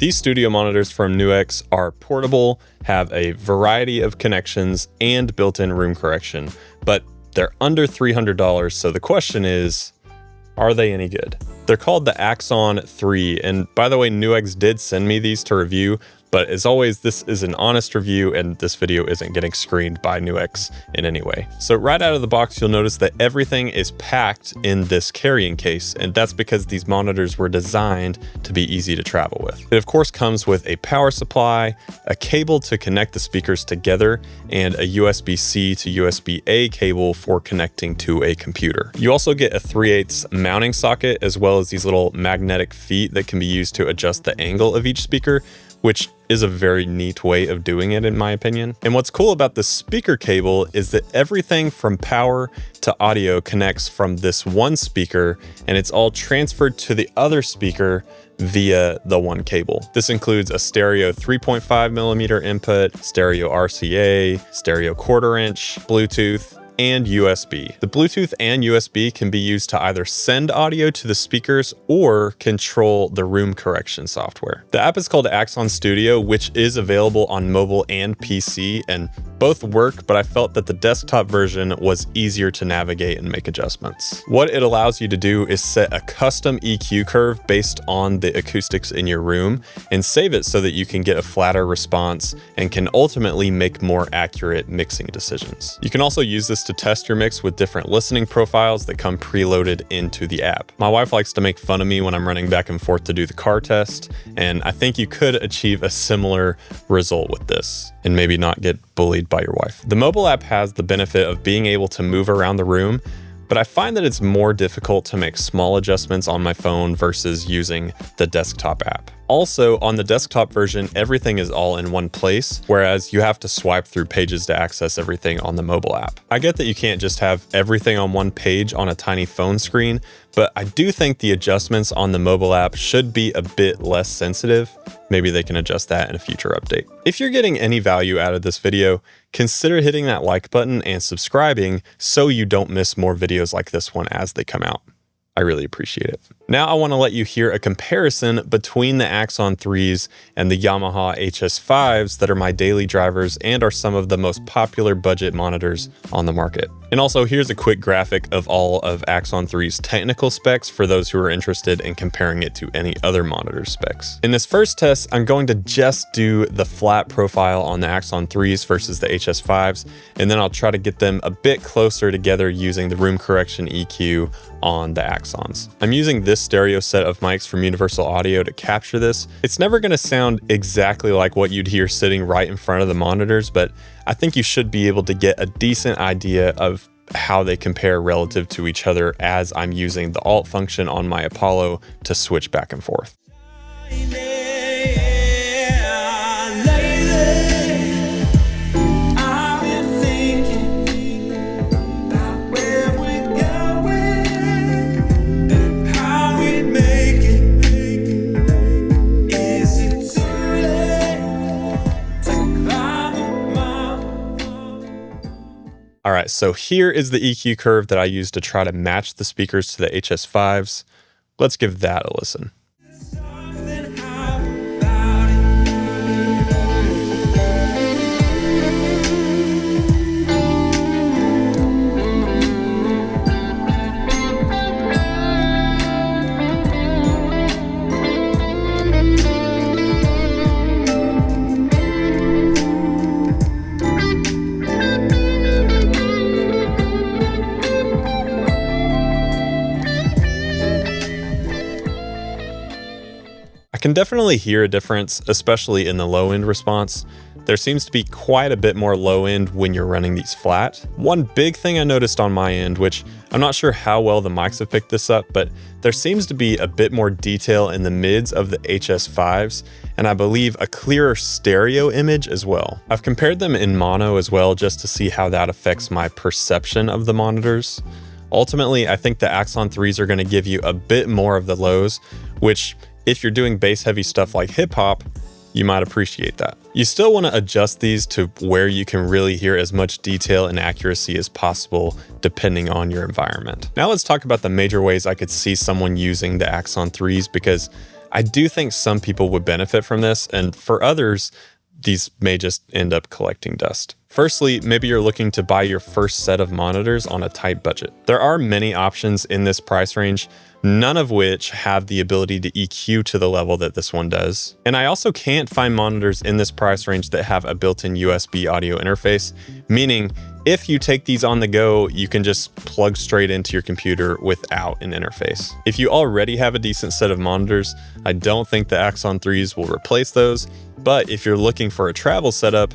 These studio monitors from NUX are portable, have a variety of connections, and built-in room correction, but they're under $300, so the question is, are they any good? They're called the Axon 3, and by the way, NUX did send me these to review, but as always, this is an honest review and this video isn't getting screened by NUX in any way. So right out of the box, you'll notice that everything is packed in this carrying case, and that's because these monitors were designed to be easy to travel with. It of course comes with a power supply, a cable to connect the speakers together, and a USB-C to USB-A cable for connecting to a computer. You also get a 3/8 mounting socket, as well as these little magnetic feet that can be used to adjust the angle of each speaker, which is a very neat way of doing it in my opinion. And what's cool about the speaker cable is that everything from power to audio connects from this one speaker, and it's all transferred to the other speaker via the one cable. This includes a stereo 3.5mm input, stereo RCA, stereo 1/4 inch, Bluetooth, and USB. The Bluetooth and USB can be used to either send audio to the speakers or control the room correction software. The app is called Axon Studio, which is available on mobile and PC, and both work, but I felt that the desktop version was easier to navigate and make adjustments. What it allows you to do is set a custom EQ curve based on the acoustics in your room and save it so that you can get a flatter response and can ultimately make more accurate mixing decisions. You can also use this to test your mix with different listening profiles that come preloaded into the app. My wife likes to make fun of me when I'm running back and forth to do the car test, and I think you could achieve a similar result with this and maybe not get bullied by your wife. The mobile app has the benefit of being able to move around the room, but I find that it's more difficult to make small adjustments on my phone versus using the desktop app. Also, on the desktop version, everything is all in one place, whereas you have to swipe through pages to access everything on the mobile app. I get that you can't just have everything on one page on a tiny phone screen, but I do think the adjustments on the mobile app should be a bit less sensitive. Maybe they can adjust that in a future update. If you're getting any value out of this video, consider hitting that like button and subscribing so you don't miss more videos like this one as they come out. I really appreciate it. Now I want to let you hear a comparison between the Axon 3s and the Yamaha HS5s that are my daily drivers and are some of the most popular budget monitors on the market. And also here's a quick graphic of all of Axon 3's technical specs for those who are interested in comparing it to any other monitor specs. In this first test, I'm going to just do the flat profile on the Axon 3s versus the HS5s, and then I'll try to get them a bit closer together using the room correction EQ on the Axons. I'm using this stereo set of mics from Universal Audio to capture this. It's never going to sound exactly like what you'd hear sitting right in front of the monitors, but I think you should be able to get a decent idea of how they compare relative to each other as I'm using the Alt function on my Apollo to switch back and forth. All right, so here is the EQ curve that I used to try to match the speakers to the HS5s. Let's give that a listen. I can definitely hear a difference, especially in the low end response. There seems to be quite a bit more low end when you're running these flat. One big thing I noticed on my end, which I'm not sure how well the mics have picked this up, but there seems to be a bit more detail in the mids of the HS5s, and I believe a clearer stereo image as well. I've compared them in mono as well just to see how that affects my perception of the monitors. Ultimately, I think the Axon 3s are going to give you a bit more of the lows, which if you're doing bass heavy stuff like hip hop, you might appreciate that. You still want to adjust these to where you can really hear as much detail and accuracy as possible depending on your environment. Now let's talk about the major ways I could see someone using the Axon 3s, because I do think some people would benefit from this, and for others, these may just end up collecting dust. Firstly, maybe you're looking to buy your first set of monitors on a tight budget. There are many options in this price range, none of which have the ability to EQ to the level that this one does. And I also can't find monitors in this price range that have a built-in USB audio interface, meaning if you take these on the go, you can just plug straight into your computer without an interface. If you already have a decent set of monitors, I don't think the Axon 3s will replace those, but if you're looking for a travel setup,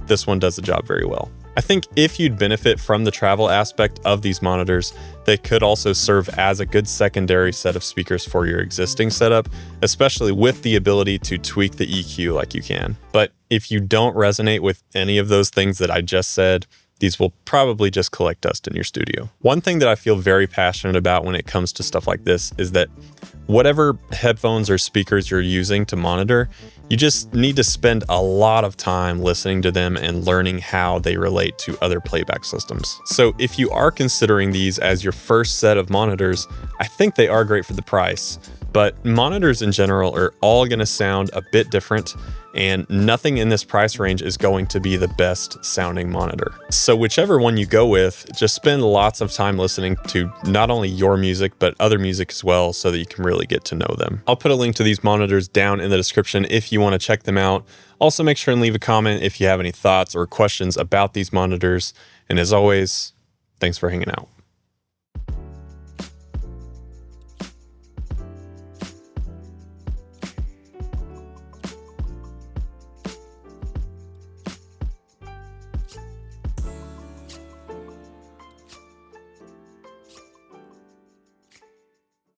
this one does the job very well. I think if you'd benefit from the travel aspect of these monitors, they could also serve as a good secondary set of speakers for your existing setup, especially with the ability to tweak the EQ like you can. But if you don't resonate with any of those things that I just said, these will probably just collect dust in your studio. One thing that I feel very passionate about when it comes to stuff like this is that whatever headphones or speakers you're using to monitor, you just need to spend a lot of time listening to them and learning how they relate to other playback systems. So if you are considering these as your first set of monitors, I think they are great for the price. But monitors in general are all going to sound a bit different, and nothing in this price range is going to be the best sounding monitor. So whichever one you go with, just spend lots of time listening to not only your music, but other music as well, so that you can really get to know them. I'll put a link to these monitors down in the description if you want to check them out. Also, make sure and leave a comment if you have any thoughts or questions about these monitors. And as always, thanks for hanging out.